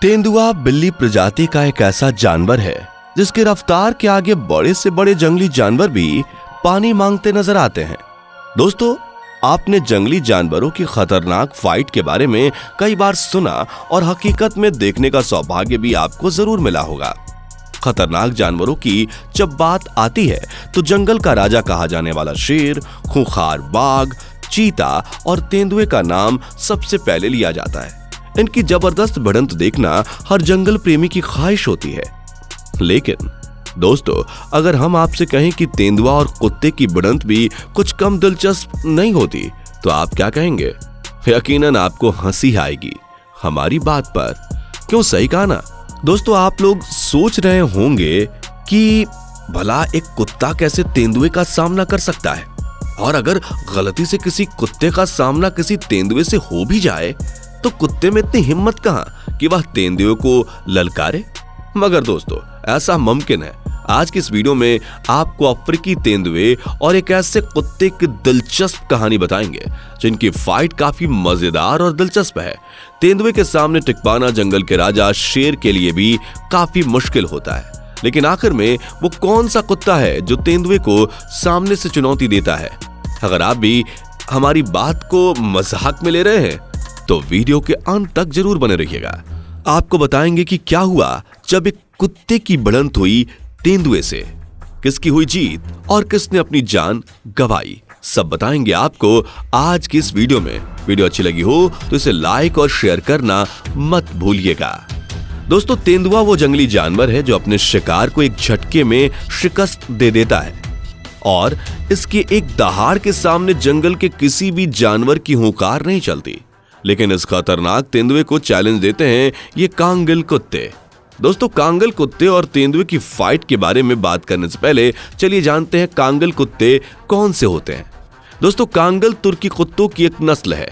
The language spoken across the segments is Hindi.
तेंदुआ बिल्ली प्रजाति का एक ऐसा जानवर है जिसके रफ्तार के आगे बड़े से बड़े जंगली जानवर भी पानी मांगते नजर आते हैं। दोस्तों, आपने जंगली जानवरों की खतरनाक फाइट के बारे में कई बार सुना और हकीकत में देखने का सौभाग्य भी आपको जरूर मिला होगा। खतरनाक जानवरों की जब बात आती है तो जंगल का राजा कहा जाने वाला शेर, खूंखार बाघ, चीता और तेंदुए का नाम सबसे पहले लिया जाता है। इनकी जबरदस्त भिड़ंत देखना हर जंगल प्रेमी की ख्वाहिश होती है। लेकिन दोस्तों, अगर हम आपसे कहें कि तेंदुआ और कुत्ते की भिड़ंत भी कुछ कम दिलचस्प नहीं होती, तो आप क्या कहेंगे? यकीनन आपको हंसी आएगी हमारी बात पर। क्यों, सही कहा ना? दोस्तों, आप लोग सोच रहे होंगे कि भला एक कुत्ता कैसे तेंदुए का सामना कर सकता है, और अगर गलती से किसी कुत्ते का सामना किसी तेंदुए से हो भी जाए तो कुत्ते में इतनी हिम्मत कहां कि वह तेंदुए को ललकारे। मगर दोस्तों, ऐसा मुमकिन है। आज की इस वीडियो में आपको अफ्रीकी तेंदुए और एक ऐसे कुत्ते की दिलचस्प कहानी बताएंगे जिनकी फाइट काफी मजेदार और दिलचस्प है। तेंदुए के सामने टिक पाना जंगल के राजा शेर के लिए भी काफी मुश्किल होता है, लेकिन आखिर में वो कौन सा कुत्ता है जो तेंदुए को सामने से चुनौती देता है? अगर आप भी हमारी बात को मजाक में ले रहे हैं तो वीडियो के अंत तक जरूर बने रहिएगा। आपको बताएंगे कि क्या हुआ जब एक कुत्ते की भिड़ंत हुई तेंदुए से, किसकी हुई जीत और किसने अपनी जान गंवाई। सब बताएंगे आपको आज की इस वीडियो में। वीडियो अच्छी लगी हो तो इसे लाइक और शेयर करना मत भूलिएगा। दोस्तों, तेंदुआ वो जंगली जानवर है जो अपने शिकार को एक झटके में शिकस्त दे देता है और इसके एक दहाड़ के सामने जंगल के किसी भी जानवर की हुंकार नहीं चलती। लेकिन इस खतरनाक तेंदुए को चैलेंज देते हैं ये कांगल कुत्ते। दोस्तों, कांगल कुत्ते और तेंदुए की फाइट के बारे में बात करने से पहले चलिए जानते हैं कांगल कुत्ते कौन से होते हैं। दोस्तों, कांगल तुर्की कुत्तों की एक नस्ल है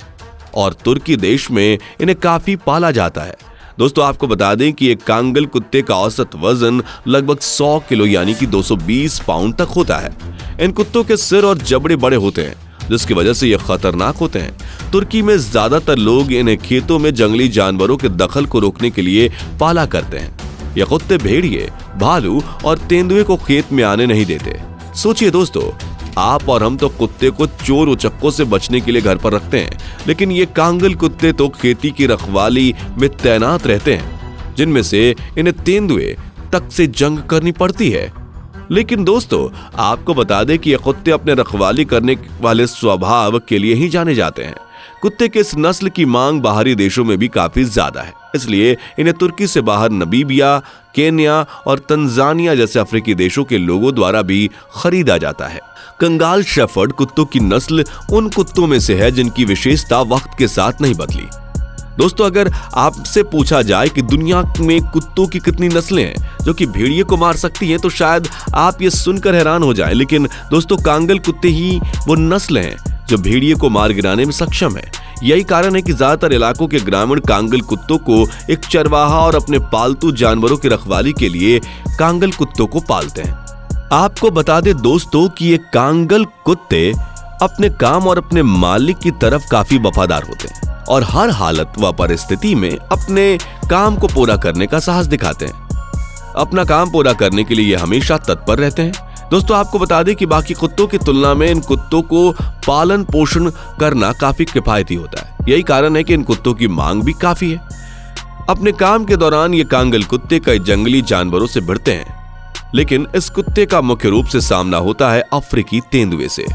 और तुर्की देश में इन्हें काफी पाला जाता है। दोस्तों, आपको बता दें कि एक कांगल कुत्ते का औसत वजन लगभग 100 किलो यानी कि 220 पाउंड तक होता है। इन कुत्तों के सिर और जबड़े बड़े होते हैं जिसकी वजह से ये खतरनाक होते हैं। तुर्की में ज्यादातर लोग इन्हें खेतों में जंगली जानवरों के दखल को रोकने के लिए पाला करते हैं। ये कुत्ते भेड़िए, भालू और तेंदुए को खेत में आने नहीं देते। सोचिए दोस्तों, आप और हम तो कुत्ते को चोर उचक्कों से बचने के लिए घर पर रखते हैं, लेकिन ये कांगल कुत्ते तो खेती की रखवाली में तैनात रहते हैं, जिनमें से इन्हें तेंदुए तक से जंग करनी पड़ती है। लेकिन दोस्तों, आपको बता दें कि ये कुत्ते अपने रखवाली करने वाले स्वभाव के लिए ही जाने जाते हैं। कुत्ते के इस नस्ल की मांग बाहरी देशों में भी काफी ज्यादा है, इसलिए इन्हें तुर्की से बाहर नमीबिया, केन्या और तंजानिया जैसे अफ्रीकी देशों के लोगों द्वारा भी खरीदा जाता है। कंगाल शेफर्ड कुत्तों की नस्ल उन कुत्तों में से है जिनकी विशेषता वक्त के साथ नहीं बदली। दोस्तों, अगर आपसे पूछा जाए कि दुनिया में कुत्तों की कितनी नस्लें हैं जो कि भेड़िए को मार सकती हैं, तो शायद आप ये सुनकर हैरान हो जाएं। लेकिन दोस्तों, कांगल कुत्ते ही वो नस्ल हैं जो भेड़िए को मार गिराने में सक्षम है। यही कारण है कि ज्यादातर इलाकों के ग्रामीण कांगल कुत्तों को एक चरवाहा और अपने पालतू जानवरों की रखवाली के लिए कांगल कुत्तों को पालते हैं। आपको बता दें दोस्तों कि ये कांगल कुत्ते अपने काम और अपने मालिक की तरफ काफी वफादार होते हैं और हर हालत व परिस्थिति में अपने काम को पूरा करने का साहस दिखाते हैं। अपना काम पूरा करने के लिए ये हमेशा तत्पर रहते हैं। दोस्तों, आपको बता दें कि बाकी कुत्तों की तुलना में इन कुत्तों को पालन पोषण करना काफी किफायती होता है। यही कारण है कि इन कुत्तों की मांग भी काफी है। अपने काम के दौरान ये कांगल कुत्ते कई जंगली जानवरों से भिड़ते हैं, लेकिन इस कुत्ते का मुख्य रूप से सामना होता है अफ्रीकी तेंदुए से,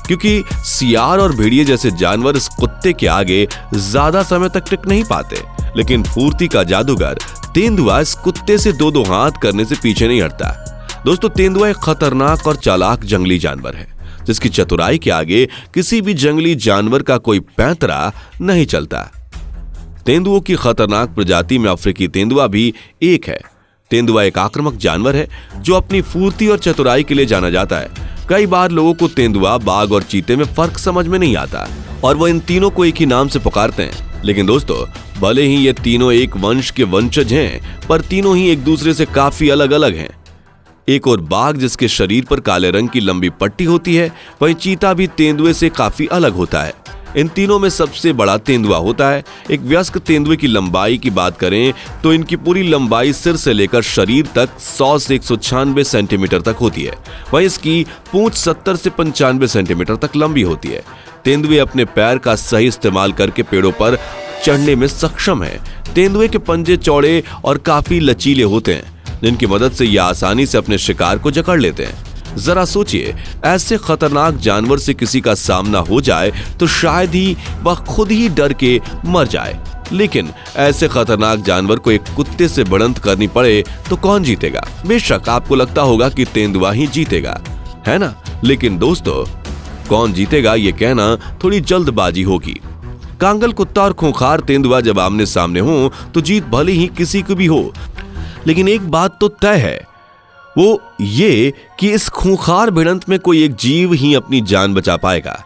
क्योंकि सियार और भेड़िए जैसे जानवर इस कुत्ते के आगे ज्यादा समय तक टिक नहीं पाते। लेकिन फुर्ती का जादूगर तेंदुआ इस कुत्ते से दो हाथ करने से पीछे नहीं हटता। दोस्तों, तेंदुआ एक खतरनाक और चालाक जंगली जानवर है जिसकी चतुराई के आगे किसी भी जंगली जानवर का कोई पैंतरा नहीं चलता। तेंदुओं की खतरनाक प्रजाति में अफ्रीकी तेंदुआ भी एक है। तेंदुआ एक आक्रामक जानवर है जो अपनी फुर्ती और चतुराई के लिए जाना जाता है। कई बार लोगों को तेंदुआ, बाघ और चीते में फर्क समझ में नहीं आता और वो इन तीनों को एक ही नाम से पुकारते हैं। लेकिन दोस्तों, भले ही ये तीनों एक वंश के वंशज हैं, पर तीनों ही एक दूसरे से काफी अलग अलग हैं। एक और बाघ जिसके शरीर पर काले रंग की लंबी पट्टी होती है, वहीं चीता भी तेंदुए से काफी अलग होता है। इन तीनों में सबसे बड़ा तेंदुआ होता है। एक वयस्क तेंदुए की लंबाई की बात करें तो इनकी पूरी लंबाई सिर से लेकर शरीर तक 100 से 196 सेंटीमीटर तक होती है। वहीं इसकी पूंछ 70 से 95 सेंटीमीटर तक लंबी होती है। तेंदुए अपने पैर का सही इस्तेमाल करके पेड़ों पर चढ़ने में सक्षम है। तेंदुए के पंजे चौड़े और काफी लचीले होते हैं, जिनकी मदद से ये आसानी से अपने शिकार को जकड़ लेते हैं। जरा सोचिए, ऐसे खतरनाक जानवर से किसी का सामना हो जाए तो शायद ही वह खुद ही डर के मर जाए, लेकिन ऐसे खतरनाक जानवर को एक कुत्ते से भिड़ंत करनी पड़े तो कौन जीतेगा? बेशक आपको लगता होगा कि तेंदुआ ही जीतेगा, है ना? लेकिन दोस्तों, कौन जीतेगा ये कहना थोड़ी जल्दबाजी होगी। कांगल कुत्ता और खूंखार तेंदुआ जब आमने सामने हो तो जीत भले ही किसी को भी हो, लेकिन एक बात तो तय है, वो ये कि इस खूंखार भिड़ंत में कोई एक जीव ही अपनी जान बचा पाएगा।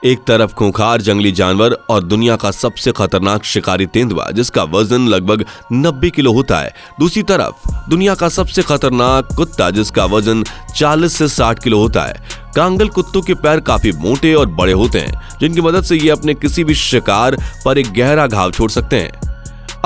एक तरफ खूंखार जंगली जानवर और दुनिया का सबसे खतरनाक शिकारी तेंदुआ जिसका वजन लगभग 90 किलो होता है। दूसरी तरफ दुनिया का सबसे खतरनाक कुत्ता जिसका वजन 40 से 60 किलो होता है। कांगल कुत्तों के पैर काफी मोटे और बड़े होते हैं, जिनकी मदद से ये अपने किसी भी शिकार पर एक गहरा घाव छोड़ सकते हैं।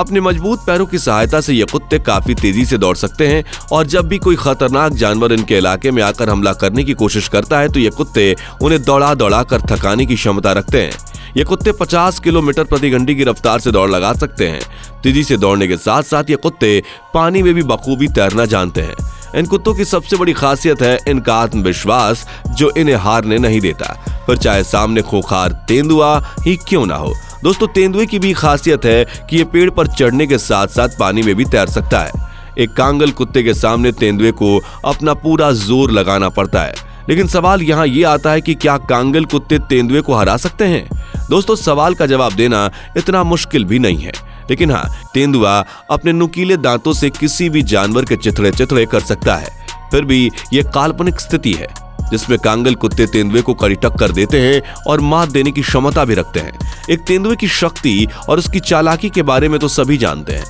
अपने मजबूत पैरों की सहायता से ये कुत्ते काफी तेजी से दौड़ सकते हैं और जब भी कोई खतरनाक जानवर इनके इलाके में आकर हमला करने की कोशिश करता है तो ये कुत्ते उन्हें दौड़ा दौड़ा कर थकाने की क्षमता रखते हैं। ये कुत्ते 50 किलोमीटर प्रति घंटे की रफ्तार से दौड़ लगा सकते हैं। तेजी से दौड़ने के साथ साथ ये कुत्ते पानी में भी बखूबी तैरना जानते हैं। इन कुत्तों की सबसे बड़ी खासियत है इनका आत्मविश्वास, जो इन्हें हारने नहीं देता, फिर चाहे सामने खूंखार तेंदुआ ही क्यों ना हो। दोस्तों, तेंदुए की भी खासियत है कि ये पेड़ पर चढ़ने के साथ साथ पानी में भी तैर सकता है। एक कांगल कुत्ते के सामने तेंदुए को अपना पूरा जोर लगाना पड़ता है, लेकिन सवाल यहाँ ये आता है कि क्या कांगल कुत्ते तेंदुए को हरा सकते हैं? दोस्तों, सवाल का जवाब देना इतना मुश्किल भी नहीं है, लेकिन हाँ, तेंदुआ अपने नुकीले दांतों से किसी भी जानवर के चिथड़े चिथड़े कर सकता है। फिर भी ये काल्पनिक स्थिति है जिसमें कांगल कुत्ते तेंदुए को कड़ी टक्कर देते हैं और मात देने की क्षमता भी रखते हैं। एक तेंदुए की शक्ति और उसकी चालाकी के बारे में तो सभी जानते हैं,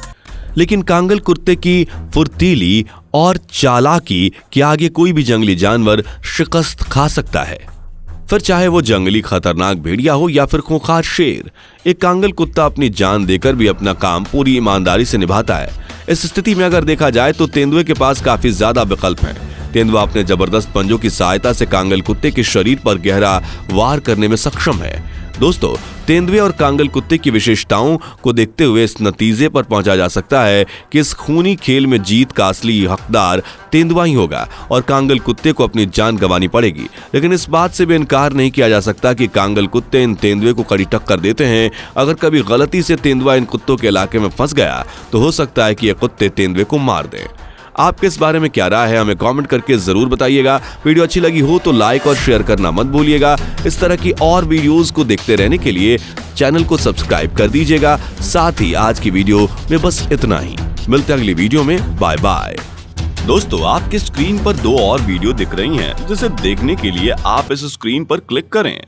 लेकिन कांगल कुत्ते की फुर्तीली और चालाकी के आगे कोई भी जंगली जानवर शिकस्त खा सकता है, फिर चाहे वो जंगली खतरनाक भेड़िया हो या फिर खूंखार शेर। एक कांगल कुत्ता अपनी जान देकर भी अपना काम पूरी ईमानदारी से निभाता है। इस स्थिति में अगर देखा जाए तो तेंदुए के पास काफी ज्यादा विकल्प हैं। तेंदुआ अपने जबरदस्त पंजों की सहायता से कांगल कुत्ते के शरीर पर गहरा वार करने में सक्षम है। दोस्तों, तेंदुए और कांगल कुत्ते की विशेषताओं को देखते हुए इस नतीजे पर पहुंचा जा सकता है कि इस खूनी खेल में जीत का असली हकदार तेंदुआ ही होगा और कांगल कुत्ते को अपनी जान गंवानी पड़ेगी। लेकिन इस बात से भी इनकार नहीं किया जा सकता कि कांगल कुत्ते इन तेंदुए को कड़ी टक्कर देते हैं। अगर कभी गलती से तेंदुआ इन कुत्तों के इलाके में फंस गया तो हो सकता है कि ये कुत्ते तेंदुए को मार दें। आपके इस बारे में क्या राय है, हमें कमेंट करके जरूर बताइएगा। वीडियो अच्छी लगी हो तो लाइक और शेयर करना मत भूलिएगा। इस तरह की और वीडियोस को देखते रहने के लिए चैनल को सब्सक्राइब कर दीजिएगा। साथ ही आज की वीडियो में बस इतना ही, मिलते हैं अगली वीडियो में। Bye bye. दोस्तों, आपके स्क्रीन पर 2 और वीडियो दिख रही हैं, जिसे देखने के लिए आप इस स्क्रीन पर क्लिक करें।